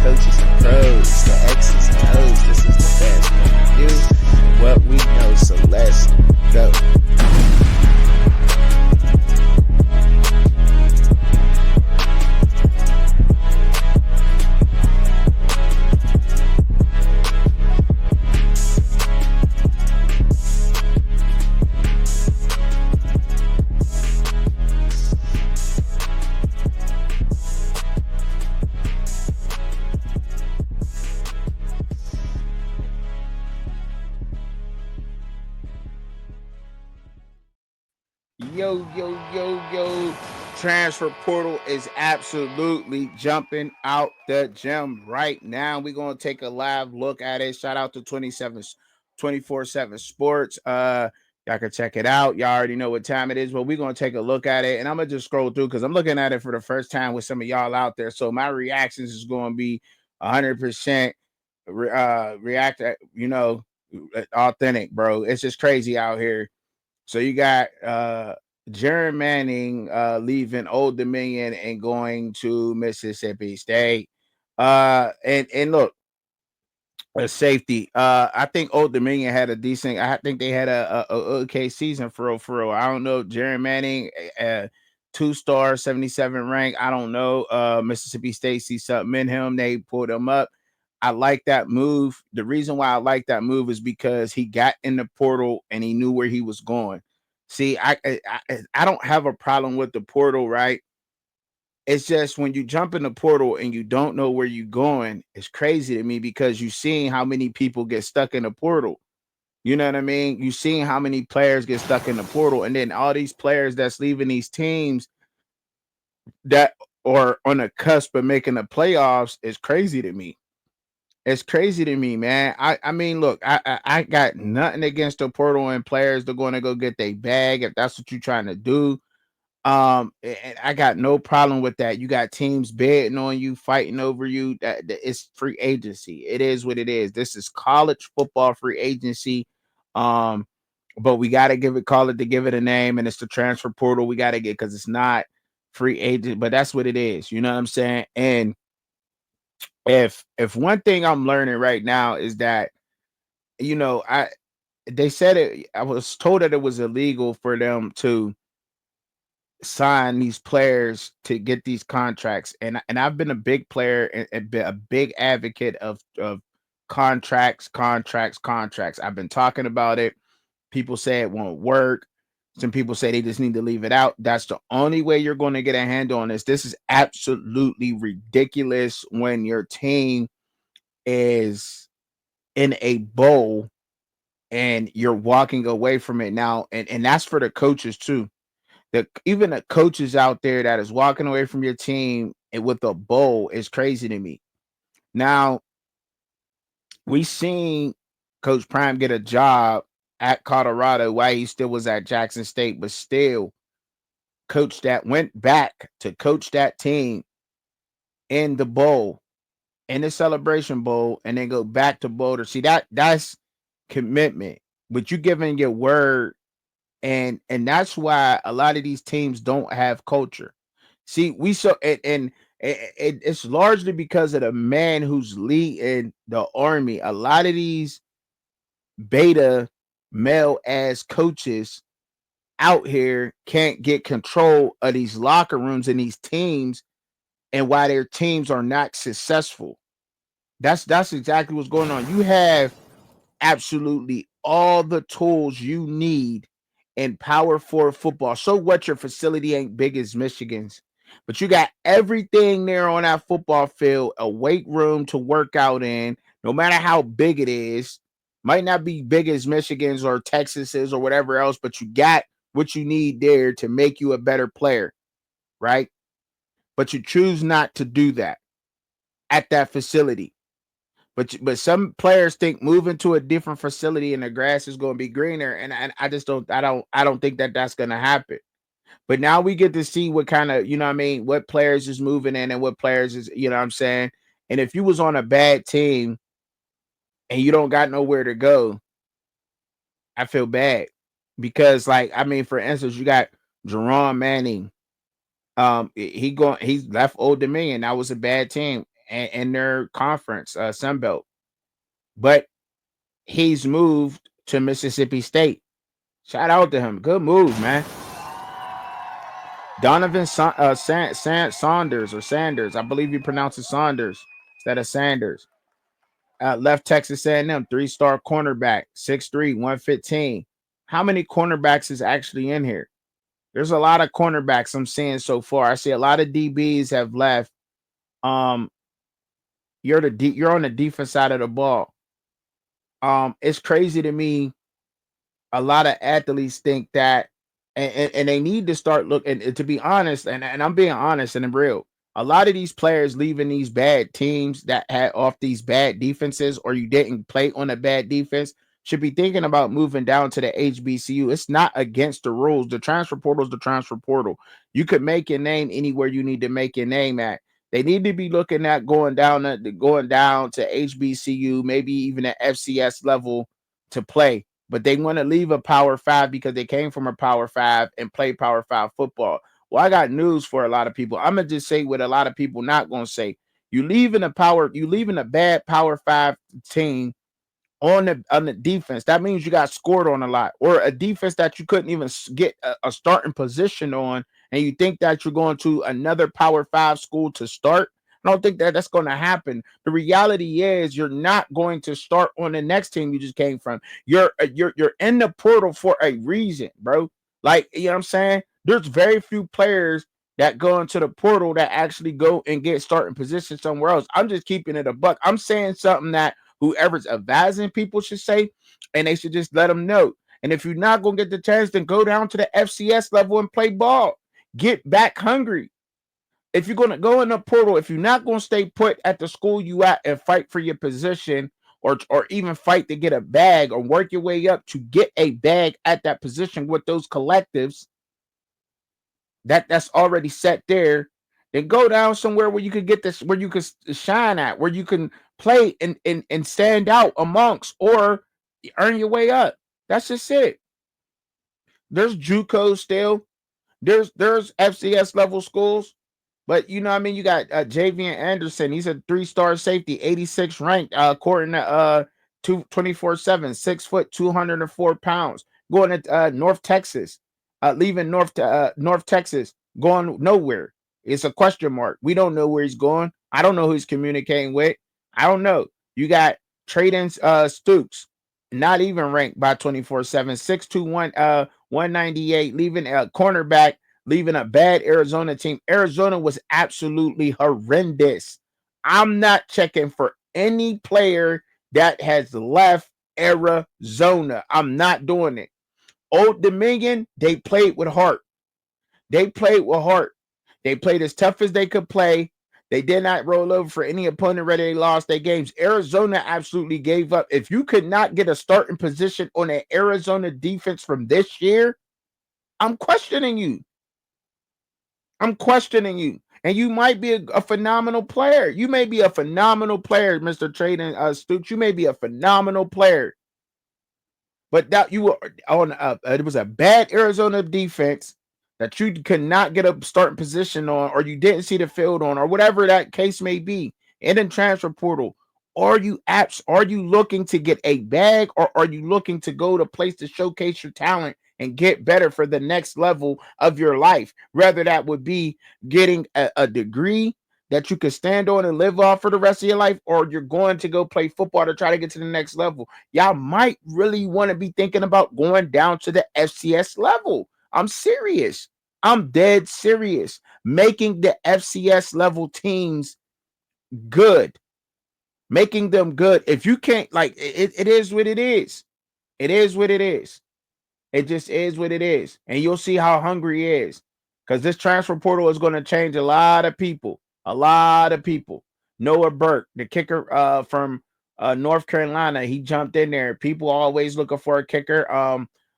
coaches and pros, the X's and O's. This is the best. What we do, what we know. So let's go. Yo. Transfer portal is absolutely jumping out the gym right now. We're going to take a live look at it. Shout out to 24/7 Sports. Y'all can check it out. Y'all already know what time it is, but we're going to take a look at it. And I'm going to just scroll through because I'm looking at it for the first time with some of y'all out there. So my reactions is going to be 100% react, authentic, bro. It's just crazy out here. So you got Jaron Manning leaving Old Dominion and going to Mississippi State. And look, a safety. I think Old Dominion had a decent. I think they had a okay season for real. For real. I don't know. Jaron Manning, 2-star, 77 rank. I don't know. Mississippi State see something in him. They pulled him up. I like that move. The reason why I like that move is because he got in the portal and he knew where he was going. See, I don't have a problem with the portal, right? It's just when you jump in the portal and you don't know where you're going, it's crazy to me because you're seeing how many people get stuck in the portal. You know what I mean? You're seeing how many players get stuck in the portal, and then all these players that's leaving these teams that are on the cusp of making the playoffs is crazy to me. It's crazy to me, man. I mean, look, I got nothing against the portal and players. They're going to go get their bag if that's what you're trying to do. And I got no problem with that. You got teams betting on you, fighting over you. That it's free agency. It is what it is. This is college football free agency. Um, but we got to call it to give it a name, and it's the transfer portal. We got to get because it's not free agent, but that's what it is. You know what I'm saying? And if one thing I'm learning right now is that I they said it. I was told that it was illegal for them to sign these players to get these contracts, and I've been a big player and been a big advocate of contracts. I've been talking about it. People say it won't work. Some people say they just need to leave it out. That's the only way you're going to get a handle on this. This is absolutely ridiculous when your team is in a bowl and you're walking away from it now. And that's for the coaches too. Even the coaches out there that is walking away from your team and with a bowl is crazy to me. Now, we seen Coach Prime get a job at Colorado while he still was at Jackson State, but still coach that went back to coach that team in the bowl, in the Celebration Bowl, and then go back to Boulder. See, that's commitment. But you giving your word, and that's why a lot of these teams don't have culture. See, it's largely because of the man who's leading the army. A lot of these beta male ass coaches out here can't get control of these locker rooms and these teams, and why their teams are not successful. That's exactly what's going on. You have absolutely all the tools you need in power forward football. So what, your facility ain't big as Michigan's, but you got everything there on that football field, a weight room to work out in, no matter how big it is. Might not be big as Michigan's or Texas's or whatever else, but you got what you need there to make you a better player, right? But you choose not to do that at that facility. But some players think moving to a different facility and the grass is going to be greener, and I just don't think that that's going to happen. But now we get to see what kind of, what players is moving in and what players is, what I'm saying. And if you was on a bad team and you don't got nowhere to go, I feel bad because, like, I mean, for instance, you got Jerome Manning. He's left Old Dominion. That was a bad team, in their conference, Sun Belt. But he's moved to Mississippi State. Shout out to him. Good move, man. Donovan Saunders or Sanders. I believe you pronounce it Saunders instead of Sanders. Left Texas A&M, 3-star cornerback, 6'3", 115. How many cornerbacks is actually in here? There's a lot of cornerbacks I'm seeing so far. I see a lot of DBs have left. Um, you're on the defense side of the ball. It's crazy to me. A lot of athletes think that, and they need to start looking. And to be honest, and I'm being honest and real, a lot of these players leaving these bad teams that had off these bad defenses, or you didn't play on a bad defense, should be thinking about moving down to the HBCU. It's not against the rules. The transfer portal is the transfer portal. You could make your name anywhere you need to make your name at. They need to be looking at going down to HBCU, maybe even at FCS level to play. But they want to leave a Power 5 because they came from a Power 5 and play Power 5 football. Well, I got news for a lot of people. I'm gonna just say what a lot of people not gonna say. You leaving a bad Power 5 team on the defense. That means you got scored on a lot, or a defense that you couldn't even get a starting position on, and you think that you're going to another Power 5 school to start. I don't think that that's going to happen. The reality is you're not going to start on the next team you just came from. You're in the portal for a reason, bro. Like, you know what I'm saying? There's very few players that go into the portal that actually go and get starting position somewhere else. I'm just keeping it a buck. I'm saying something that whoever's advising people should say, and they should just let them know. And if you're not going to get the chance, then go down to the FCS level and play ball. Get back hungry. If you're going to go in the portal, if you're not going to stay put at the school you at and fight for your position, or even fight to get a bag or work your way up to get a bag at that position with those collectives that's already set there, then go down somewhere where you could get this, where you could shine at, where you can play and stand out amongst, or earn your way up. That's just it. There's JUCO still. There's FCS level schools. But you know what I mean? You got Javian Anderson. He's a 3-star safety, 86 ranked, according to 24/7, 6 foot, 204 pounds, going to North Texas, leaving North Texas, going nowhere. It's a question mark. We don't know where he's going. I don't know who he's communicating with. I don't know. You got Traden Stooks, not even ranked by 24/7, 6'2", 198, leaving a cornerback, leaving a bad Arizona team. Arizona was absolutely horrendous. I'm not checking for any player that has left Arizona. I'm not doing it. Old Dominion, they played with heart. They played with heart. They played as tough as they could play. They did not roll over for any opponent, whether they lost their games. Arizona absolutely gave up. If you could not get a starting position on an Arizona defense from this year, I'm questioning you. I'm questioning you. And you might be a phenomenal player. You may be a phenomenal player, Mr. Traden Stooks. You may be a phenomenal player. But that you were on it was a bad Arizona defense that you could not get a starting position on, or you didn't see the field on, or whatever that case may be, in the transfer portal. Are you looking to get a bag, or are you looking to go to place to showcase your talent and get better for the next level of your life? Whether that would be getting a degree that you could stand on and live off for the rest of your life, or you're going to go play football to try to get to the next level. Y'all might really want to be thinking about going down to the FCS level. I'm serious. I'm dead serious. Making the FCS level teams good. Making them good. If you can't, like, it is what it is. It is what it is. It just is what it is. And you'll see how hungry he is. Because this transfer portal is going to change a lot of people. A lot of people. Noah Burke, the kicker from North Carolina, he jumped in there. People always looking for a kicker.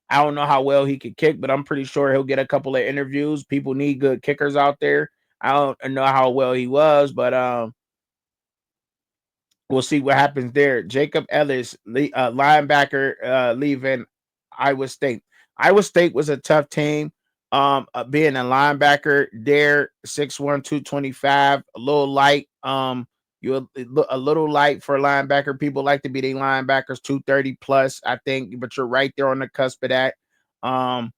I don't know how well he could kick, but I'm pretty sure he'll get a couple of interviews. People need good kickers out there. I don't know how well he was, but we'll see what happens there. Jacob Ellis, linebacker, leaving Iowa State. Iowa State was a tough team. Being a linebacker there, 6'1", 225, a little light. You're a little light for a linebacker. People like to be the linebackers 230 plus, I think, but you're right there on the cusp of that. Um,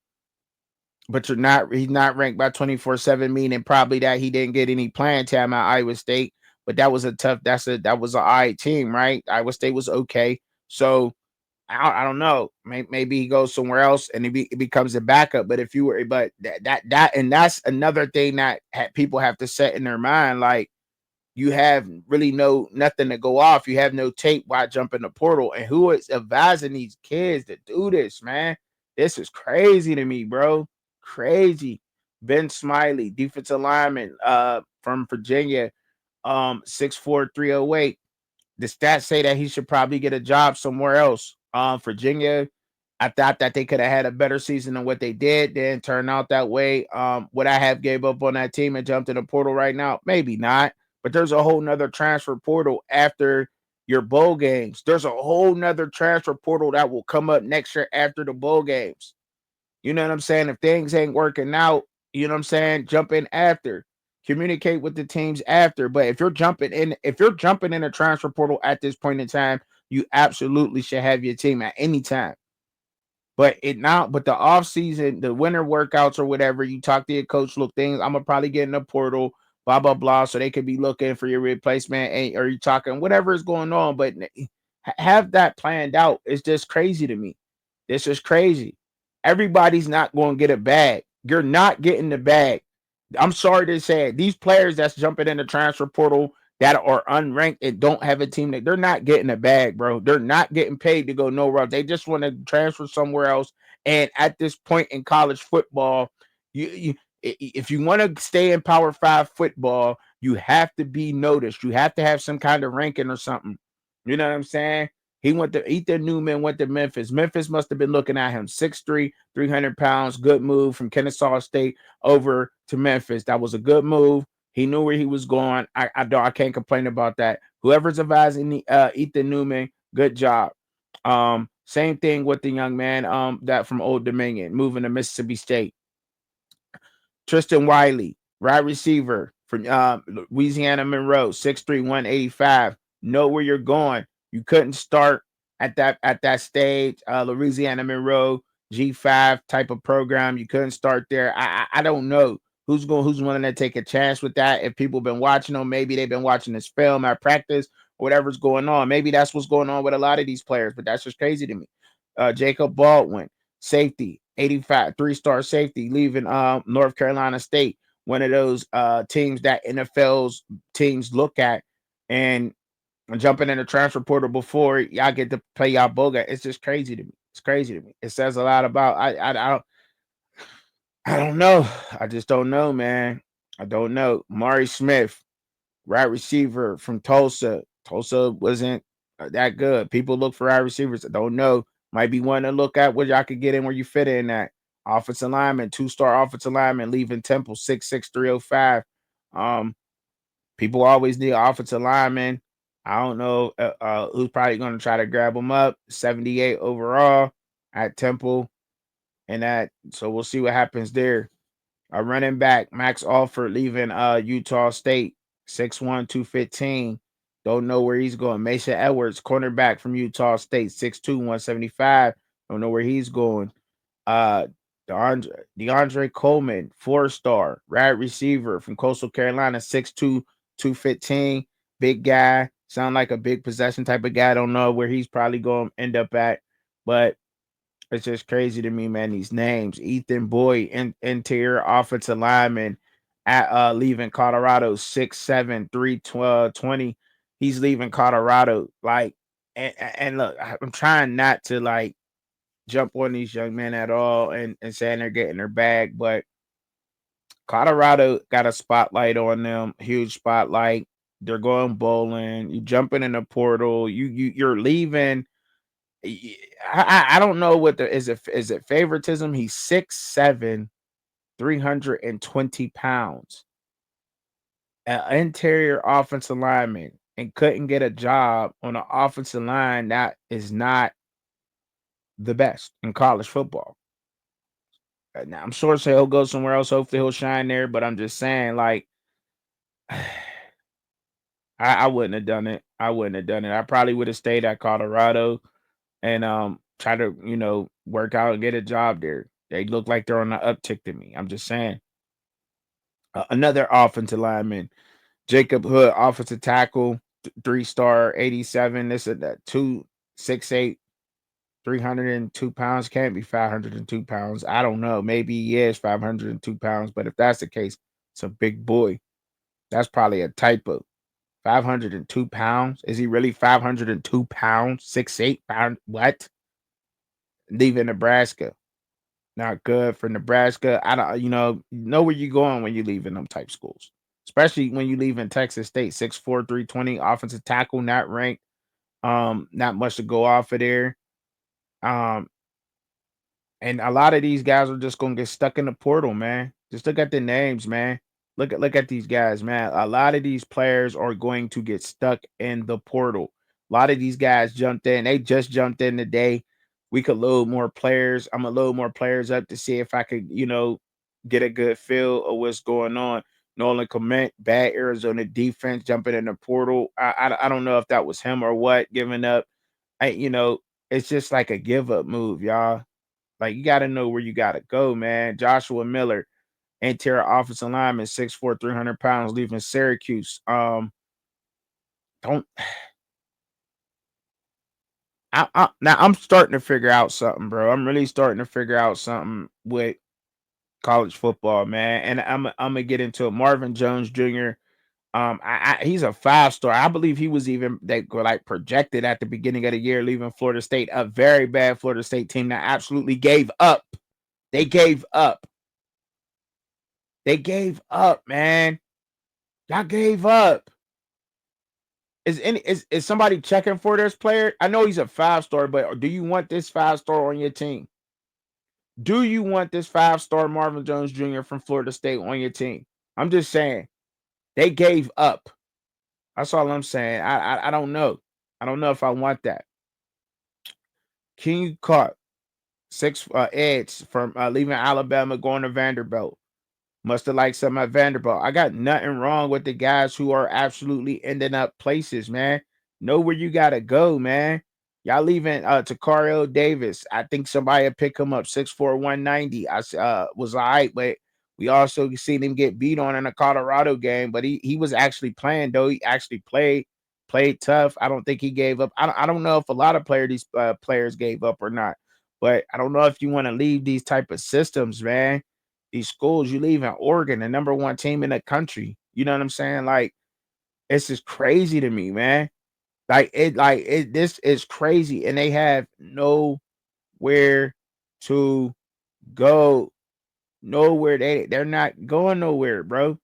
but you're not. He's not ranked by 24/7, meaning probably that he didn't get any playing time at Iowa State. But that was a tough. That was an all right team, right? Iowa State was okay. So I don't know. Maybe he goes somewhere else and it becomes a backup. But if you were, but and that's another thing that people have to set in their mind. Like, you have really nothing to go off. You have no tape. Why jump in the portal? And who is advising these kids to do this, man? This is crazy to me, bro. Crazy. Ben Smiley, defensive lineman, from Virginia, 6'4", 308. The stats say that he should probably get a job somewhere else. Virginia, I thought that they could have had a better season than what they did. Didn't turn out that way. Would I have gave up on that team and jumped in the portal right now? Maybe not. But there's a whole nother transfer portal after your bowl games. There's a whole nother transfer portal that will come up next year after the bowl games. You know what I'm saying? If things ain't working out, you know what I'm saying? Jump in after. Communicate with the teams after. But if you're jumping in a transfer portal at this point in time, you absolutely should have your team at any time. But the off season, the winter workouts or whatever, you talk to your coach, look, things, I'm gonna probably get in the portal, blah blah blah, so they could be looking for your replacement, or you talking whatever is going on, but have that planned out. It's just crazy to me. This is crazy. Everybody's not going to get a bag. You're not getting the bag. I'm sorry to say it. These players that's jumping in the transfer portal that are unranked and don't have a team, that they're not getting a bag, bro. They're not getting paid to go nowhere else. They just want to transfer somewhere else. And at this point in college football, if you want to stay in Power Five football, you have to be noticed. You have to have some kind of ranking or something. You know what I'm saying? He went to Ethan Newman, went to Memphis. Memphis must have been looking at him 6'3", 300 pounds. Good move from Kennesaw State over to Memphis. That was a good move. He knew where he was going. I can't complain about that. Whoever's advising Ethan Newman, good job. Same thing with the young man that from Old Dominion moving to Mississippi State. Tristan Wiley, wide receiver from Louisiana Monroe, 6'3", 185. Know where you're going. You couldn't start at that stage. Louisiana Monroe G5 type of program. You couldn't start there. I don't know who's willing to take a chance with that. If people been watching them, maybe they've been watching this film at practice, whatever's going on. Maybe that's what's going on with a lot of these players, but that's just crazy to me. Jacob Baldwin, safety, 85, three-star safety, leaving North Carolina State, one of those teams that NFL's teams look at, and jumping in the transfer portal before y'all get to play y'all boga. It's just crazy to me. It's crazy to me. It says a lot about I don't know. I just don't know, man. I don't know. Mari Smith, wide receiver from Tulsa. Tulsa wasn't that good. People look for wide receivers. I don't know. Might be one to look at where y'all could get in where you fit in at. Offensive lineman, two-star offensive lineman, leaving Temple, 6'6", 305. People always need offensive lineman. I don't know who's probably going to try to grab him up. 78 overall at Temple. And that, so we'll see what happens there. A running back, Max Alford, leaving Utah State, 6'1", 215. Don't know where he's going. Mason Edwards, cornerback from Utah State, 6'2", 175. Don't know where he's going. Uh DeAndre Coleman, 4-star, wide receiver from Coastal Carolina, 6'2", 215. Big guy. Sound like a big possession type of guy. Don't know where he's probably going to end up at. But it's just crazy to me, man. These names: Ethan Boyd, interior offensive lineman, at leaving Colorado, 6'7", 320. He's leaving Colorado. Like, and look, I'm trying not to like jump on these young men at all and saying they're getting their bag, but Colorado got a spotlight on them, huge spotlight. They're going bowling. You jumping in the portal. You're leaving. I don't know what the is it favoritism? He's 6'7", 320 pounds, an interior offensive lineman, and couldn't get a job on an offensive line that is not the best in college football. Now I'm sure say he'll go somewhere else. Hopefully he'll shine there. But I'm just saying, like, I wouldn't have done it. I wouldn't have done it. I probably would have stayed at Colorado and try to, work out and get a job there. They look like they're on the uptick to me. I'm just saying. Another offensive lineman, Jacob Hood, offensive tackle, 3-star, 87. This is that 268, 302 pounds. Can't be 502 pounds. I don't know. Maybe he is 502 pounds, but if that's the case, it's a big boy. That's probably a typo. 502 pounds. Is he really 502 pounds? 6'8" What? Leaving Nebraska. Not good for Nebraska. I don't, know where you're going when you leave in them type schools. Especially when you leave in Texas State. 6'4", 320, offensive tackle, not ranked. Not much to go off of there. Um, And a lot of these guys are just gonna get stuck in the portal, man. Just look at the names, man. Look at these guys, man. A lot of these players are going to get stuck in the portal. A lot of these guys jumped in. They just jumped in today. We could load more players. I'm gonna load more players up to see if I could, get a good feel of what's going on. Nolan Clement, bad Arizona defense, jumping in the portal. I don't know if that was him or what, giving up. It's just like a give up move, y'all. Like you got to know where you got to go, man. Joshua Miller, interior offensive lineman, 6'4", 300 pounds, leaving Syracuse. Don't now I'm starting to figure out something, bro. I'm really starting to figure out something with college football, man. And I'm gonna get into it. Marvin Jones Jr. He's a 5-star. I believe he was even they were like projected at the beginning of the year, leaving Florida State, a very bad Florida State team that absolutely gave up. They gave up. They gave up, man. Y'all gave up. Is somebody checking for this player? I know he's a 5-star, but do you want this 5-star on your team? Do you want this 5-star Marvin Jones Jr. from Florida State on your team? I'm just saying they gave up. That's all I'm saying. I don't know. I don't know if I want that. King caught 6 edge from leaving Alabama going to Vanderbilt. Must have liked some at Vanderbilt. I got nothing wrong with the guys who are absolutely ending up places, man. Know where you gotta go, man. Y'all leaving Takario Davis. I think somebody will pick him up 6'4", 190. Was all right, but we also seen him get beat on in a Colorado game. But he was actually playing though. He actually played tough. I don't think he gave up. I don't know if a lot of these players gave up or not. But I don't know if you want to leave these type of systems, man, these schools. You leave in Oregon, the number one team in the country. You know what I'm saying? Like, it's just crazy to me, man. This is crazy. And they have nowhere to go. Nowhere. They're not going nowhere, bro.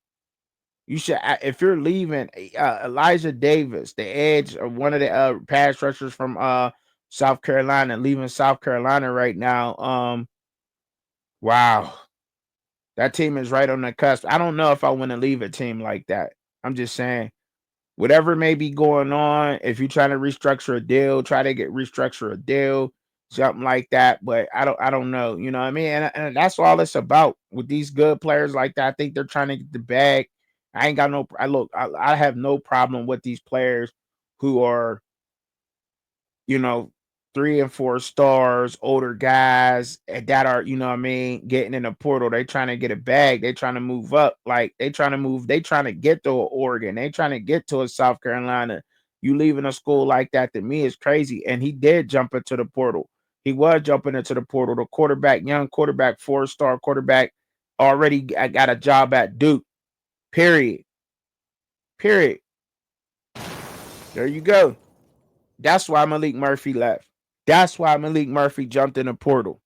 You should, if you're leaving Elijah Davis, the edge of one of the pass rushers from South Carolina, leaving South Carolina right now. Wow. That team is right on the cusp. I don't know if I want to leave a team like that. I'm just saying, whatever may be going on, if you're trying to restructure a deal, try to restructure a deal, something like that. But I don't know. You know what I mean? And that's all it's about with these good players like that. I think they're trying to get the bag. I ain't got no. I have no problem with these players who are, you know, 3 and 4 stars, older guys that are, you know what I mean, getting in the portal. They trying to get a bag. They trying to move up. Like they trying to move. They trying to get to Oregon. They trying to get to a South Carolina. You leaving a school like that to me is crazy. And he did jump into the portal. He was jumping into the portal. The quarterback, young quarterback, 4-star quarterback, already got a job at Duke. Period. Period. There you go. That's why Malik Murphy left. That's why Malik Murphy jumped in the portal,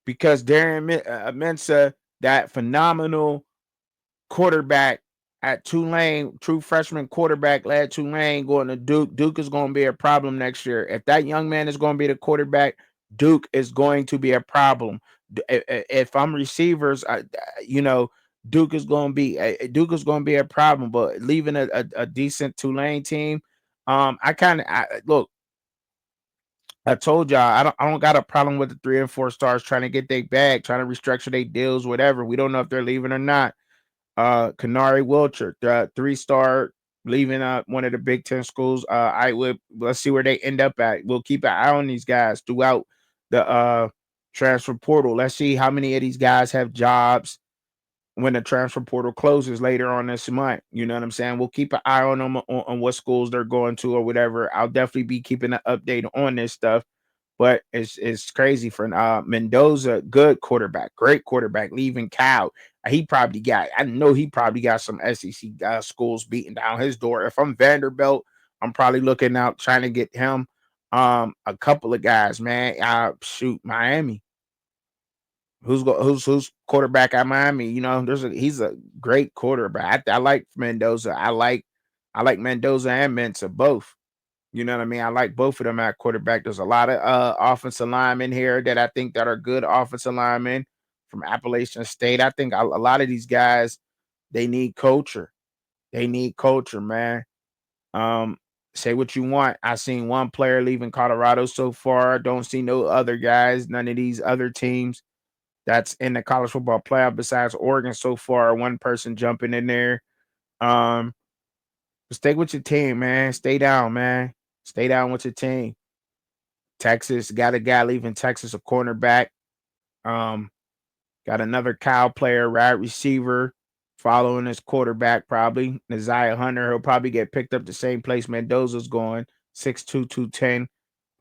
because Darren Mensa, that phenomenal quarterback at Tulane, true freshman quarterback, led Tulane going to Duke. Duke is going to be a problem next year. If that young man is going to be the quarterback, Duke is going to be a problem. If I'm receivers, Duke is going to be a problem. But leaving a decent Tulane team, look. I told y'all I don't got a problem with the 3 and 4 stars trying to get their bag, trying to restructure their deals, whatever. We don't know if they're leaving or not. Kanari Wilcher, the 3-star leaving one of the Big Ten schools. I would Let's see where they end up at. We'll keep an eye on these guys throughout the transfer portal. Let's see how many of these guys have jobs when the transfer portal closes later on this month. You know what I'm saying? We'll keep an eye on them on what schools they're going to or whatever. I'll definitely be keeping an update on this stuff. But it's crazy for Mendoza, good quarterback, great quarterback, leaving Cal. I know he probably got some SEC schools beating down his door. If I'm Vanderbilt, I'm probably looking out trying to get him a couple of guys, man. Shoot, Miami. Who's quarterback at Miami? You know, he's a great quarterback. I like Mendoza. I like Mendoza and Mensa both. You know what I mean? I like both of them at quarterback. There's a lot of offensive linemen here that I think that are good offensive linemen from Appalachian State. I think a lot of these guys they need culture. They need culture, man. Um, Say what you want. I seen one player leaving Colorado so far. Don't see no other guys. None of these other teams that's in the college football playoff besides Oregon so far. One person jumping in there. Um, Stay with your team, man. Stay down, man. Stay down with your team. Texas got a guy leaving Texas, a cornerback. Um, got another Cal player, wide receiver, following his quarterback, probably. Naziah Hunter. He'll probably get picked up the same place Mendoza's going. 6'2", 210.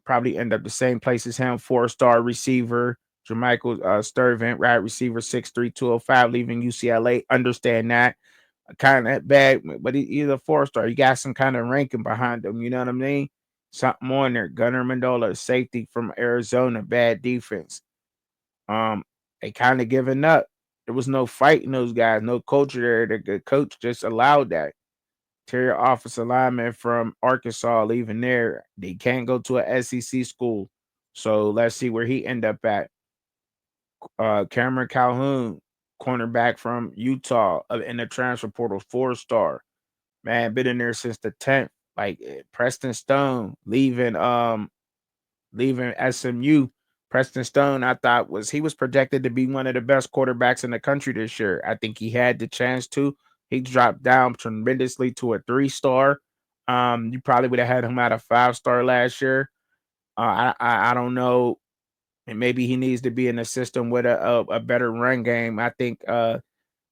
Probably end up the same place as him. 4-star receiver. Jermichael Sturvant, wide receiver, 6'3", 205, leaving UCLA. Understand that. Kind of bad, but he's a 4-star. He got some kind of ranking behind him. You know what I mean? Something on there. Gunnar Mendola, safety from Arizona, bad defense. Um, they kind of giving up. There was no fighting those guys, no culture there. The coach just allowed that. Interior offensive lineman from Arkansas leaving there. They can't go to a SEC school. So let's see where he end up at. Cameron Calhoun, cornerback from Utah, in the transfer portal, 4-star. Man, been in there since the 10th. Like Preston Stone leaving SMU. Preston Stone, I thought he was projected to be one of the best quarterbacks in the country this year. I think he had the chance to. He dropped down tremendously to a 3-star. You probably would have had him at a 5-star last year. I don't know. And maybe he needs to be in a system with a better run game. I think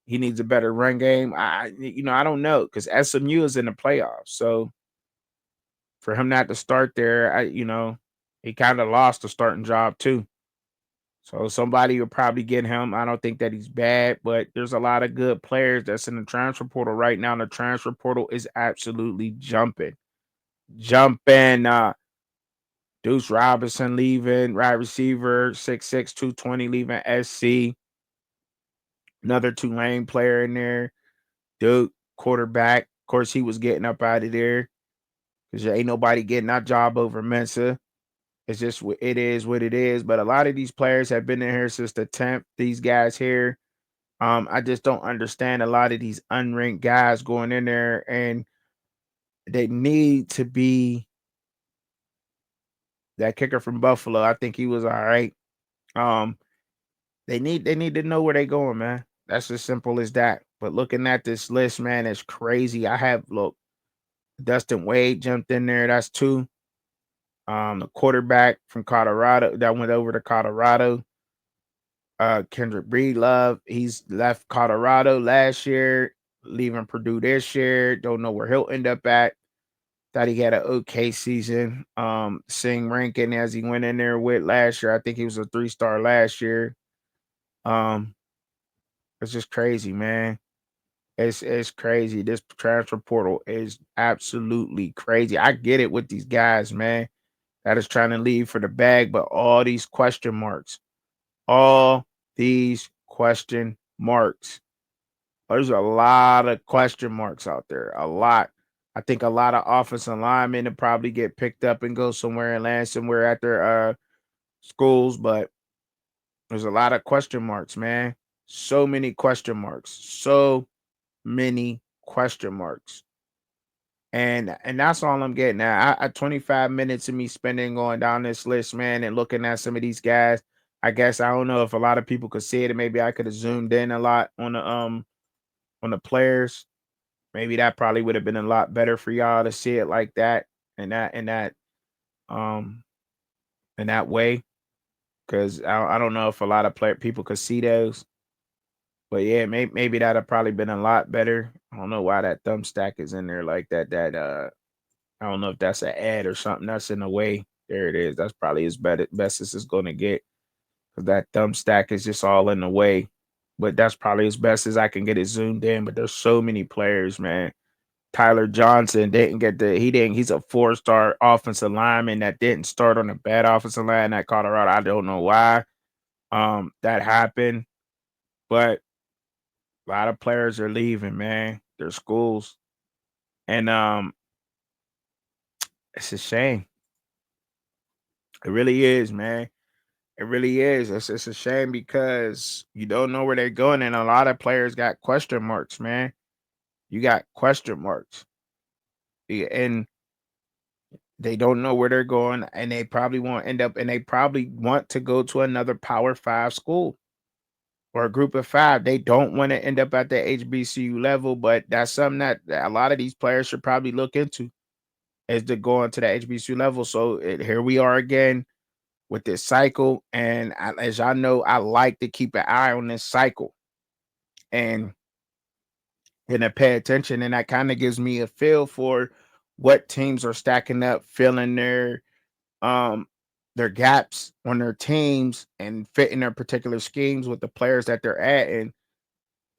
he needs a better run game. I don't know because SMU is in the playoffs. So for him not to start there, he kind of lost the starting job too. So somebody will probably get him. I don't think that he's bad, but there's a lot of good players that's in the transfer portal right now. And the transfer portal is absolutely jumping. Jumping. Deuce Robinson leaving, wide receiver, 6'6", 220, leaving SC. Another Tulane player in there. Duke, quarterback. Of course, he was getting up out of there because there ain't nobody getting that job over Mensa. It's just it is what it is. But a lot of these players have been in here since the 10th. These guys here, I just don't understand a lot of these unranked guys going in there, and they need to be that kicker from Buffalo. I think he was all right. Um, they need to know where they going, man. That's as simple as that. But looking at this list, man, it's crazy. Look, Dustin Wade jumped in there. That's 2. The quarterback from Colorado that went over to Colorado. Kendrick Breedlove, he's left Colorado last year, leaving Purdue this year. Don't know where he'll end up at. Thought he had an okay season. Sing ranking as he went in there with last year. I think he was a 3-star last year. Um, it's just crazy, man. It's crazy. This transfer portal is absolutely crazy. I get it with these guys, man, that is trying to leave for the bag, but all these question marks. There's a lot of question marks out there. A lot. I think a lot of offensive linemen will probably get picked up and go somewhere and land somewhere at their schools, but there's a lot of question marks, man. So many question marks. So many question marks. And that's all I'm getting at. 25 minutes of me spending going down this list, man, and looking at some of these guys. I guess I don't know if a lot of people could see it, and maybe I could have zoomed in a lot on the players. Maybe that probably would have been a lot better for y'all to see it like that and um in that way. Cause I don't know if a lot of people could see those. But yeah, maybe that'd have probably been a lot better. I don't know why that thumb stack is in there like that. I don't know if that's an ad or something that's in the way. There it is. That's probably as best as it's gonna get. Cause that thumb stack is just all in the way. But that's probably as best as I can get it zoomed in. But there's so many players, man. Tyler Johnson didn't get he's a 4-star offensive lineman that didn't start on a bad offensive line at Colorado. I don't know why that happened, but a lot of players are leaving, man. Their schools. And it's a shame. It really is, man. It really is. It's a shame because you don't know where they're going, and a lot of players got question marks, man. You got question marks. Yeah, and they don't know where they're going, and they probably won't end up, and they probably want to go to another Power Five school or a group of five. They don't want to end up at the HBCU level, but that's something that a lot of these players should probably look into is to go into the HBCU level. So here we are again with this cycle. And as y'all know, I like to keep an eye on this cycle and to pay attention. And that kind of gives me a feel for what teams are stacking up, filling um their gaps on their teams and fitting their particular schemes with the players that they're at.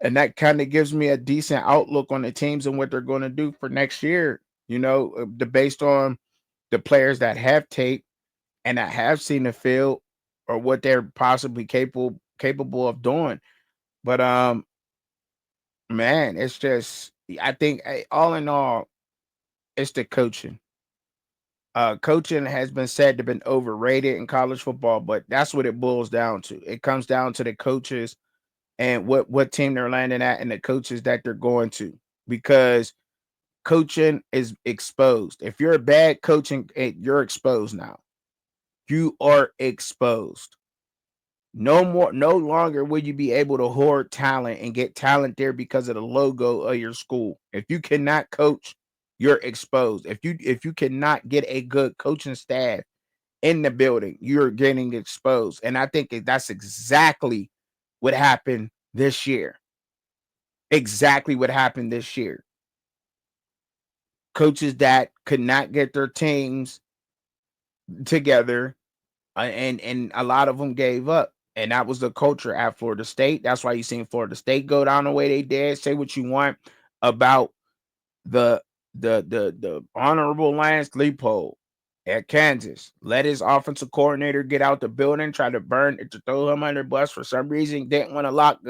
And that kind of gives me a decent outlook on the teams and what they're going to do for next year. Based on the players that have tape and that have seen the field or what they're possibly capable of doing. But man, it's just I think all in all, it's the coaching. Coaching has been said to have been overrated in college football, but that's what it boils down to. It comes down to the coaches and what team they're landing at and the coaches that they're going to. Because coaching is exposed. If you're a bad coaching, you're exposed now. You are exposed. No longer will you be able to hoard talent and get talent there because of the logo of your school. If you cannot coach, you're exposed. If you cannot get a good coaching staff in the building, you're getting exposed. And I think that's exactly what happened this year. Exactly what happened this year. Coaches that could not get their teams together, and a lot of them gave up. And that was the culture at Florida State. That's why you seen Florida State go down the way they did. Say what you want about the the honorable Lance Leipold at Kansas. Let his offensive coordinator get out the building, try to throw him under the bus for some reason. Didn't want to lock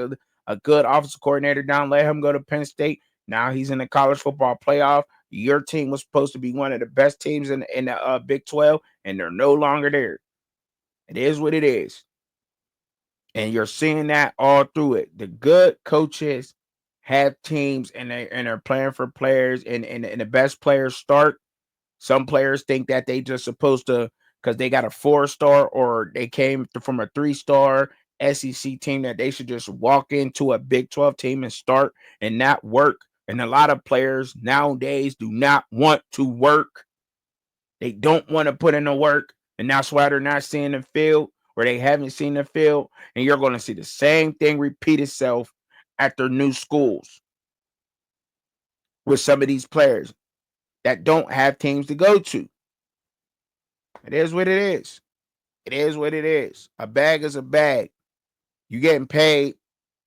a good offensive coordinator down. Let him go to Penn State. Now he's in the college football playoff. Your team was supposed to be one of the best teams in the Big 12, and they're no longer there. It is what it is. And you're seeing that all through it. The good coaches have teams and they're playing for players and the best players start. Some players think that they just supposed to because they got a 4-star or they came from a 3-star SEC team that they should just walk into a Big 12 team and start and not work. And a lot of players nowadays do not want to work. They don't want to put in the work, and that's why they're not seeing the field or they haven't seen the field. And you're going to see the same thing repeat itself at their new schools with some of these players that don't have teams to go to. It is what it is. It is what it is. A bag is a bag. You getting paid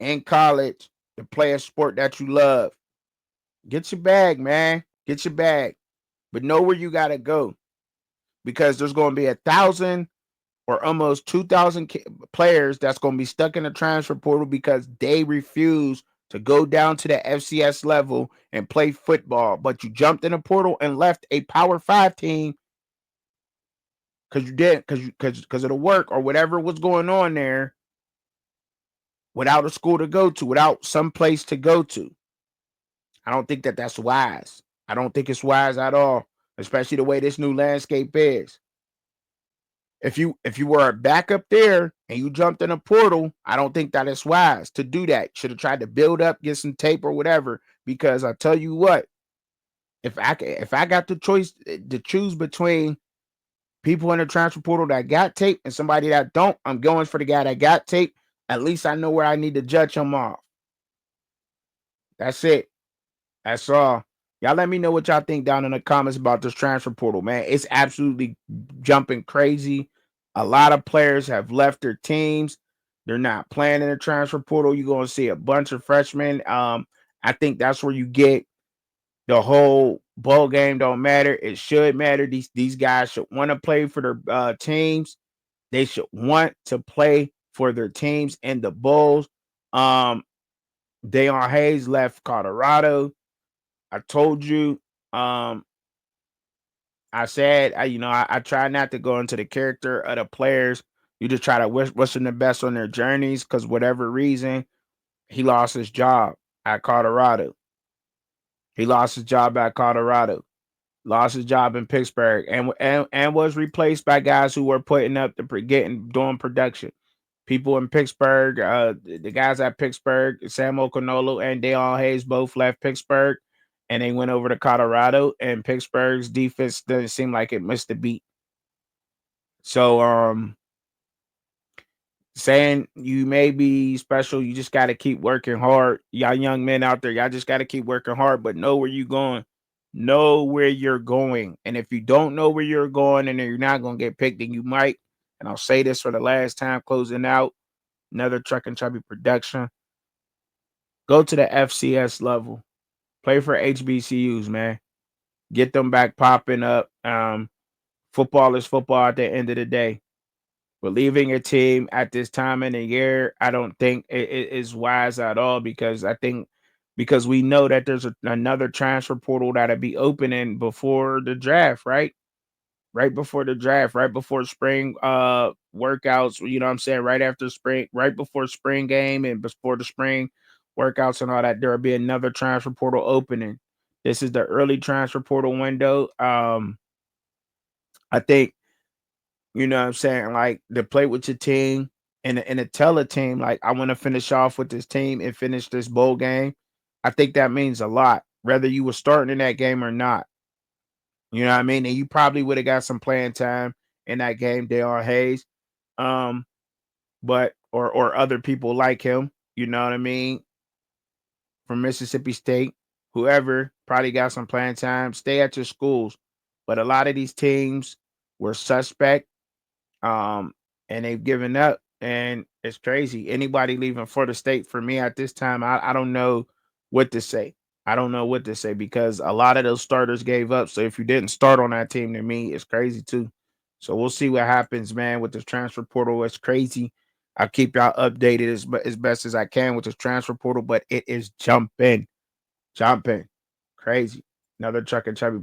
in college to play a sport that you love. Get your bag, man. Get your bag. But know where you got to go because there's going to be 1,000 or almost 2,000 players that's going to be stuck in the transfer portal because they refuse to go down to the FCS level and play football. But you jumped in a portal and left a Power 5 team because you did because of the work or whatever was going on there without a school to go to, without some place to go to. I don't think that that's wise. I don't think it's wise at all, especially the way this new landscape is. If you were back up there and you jumped in a portal, I don't think that it's wise to do that. Should have tried to build up, get some tape or whatever. because I tell you what, if I got the choice to choose between people in the transfer portal that got tape and somebody that don't, I'm going for the guy that got tape. At least I know where I need to judge him off. That's it. That's all. Y'all let me know what y'all think down in the comments about this transfer portal, man. It's absolutely jumping crazy. A lot of players have left their teams. They're not playing in the transfer portal. You're going to see a bunch of freshmen. I think that's where you get the whole bowl game don't matter. It should matter. These guys should want to play for their teams. They should want to play for their teams in the bowls. Um, Deion Hayes left Colorado. I told you. Um, I said, I try not to go into the character of the players. You just try to wish them the best on their journeys because whatever reason, he lost his job at Colorado. He lost his job at Colorado. Lost his job in Pittsburgh and was replaced by guys who were putting up doing production. People in Pittsburgh, the guys at Pittsburgh, Sam Okonolo and Deion Hayes both left Pittsburgh and they went over to Colorado. And Pittsburgh's defense doesn't seem like it missed a beat. So, saying you may be special, you just got to keep working hard. Y'all young men out there, y'all just got to keep working hard, but know where you're going. Know where you're going. And if you don't know where you're going and you're not going to get picked, then you might. And I'll say this for the last time closing out. Another Truck and Chubby production. Go to the FCS level. Play for HBCUs, man. Get them back popping up. Football is football at the end of the day. But leaving a team at this time in the year, I don't think it is wise at all because we know that there's another transfer portal that'll be opening before the draft, right? Right before the draft, right before spring workouts, you know what I'm saying? Right after spring, right before spring game and before the spring workouts and all that, there'll be another transfer portal opening. This is the early transfer portal window. I think, you know what I'm saying, like to play with your team and to tell a team like I want to finish off with this team and finish this bowl game. I think that means a lot, whether you were starting in that game or not. You know what I mean? And you probably would have got some playing time in that game, Deion Hayes. Um, but or other people like him, you know what I mean, from Mississippi State, whoever probably got some playing time. Stay at your schools. But a lot of these teams were suspect, um, and they've given up, and it's crazy. Anybody leaving for the state for me at this time, I don't know what to say. I don't know what to say because a lot of those starters gave up. So if you didn't start on that team, to me, it's crazy too. So we'll see what happens, man, with this transfer portal. It's crazy. I'll keep y'all updated as best as I can with this transfer portal, but it is jumping, crazy. Another Chuck and Chubby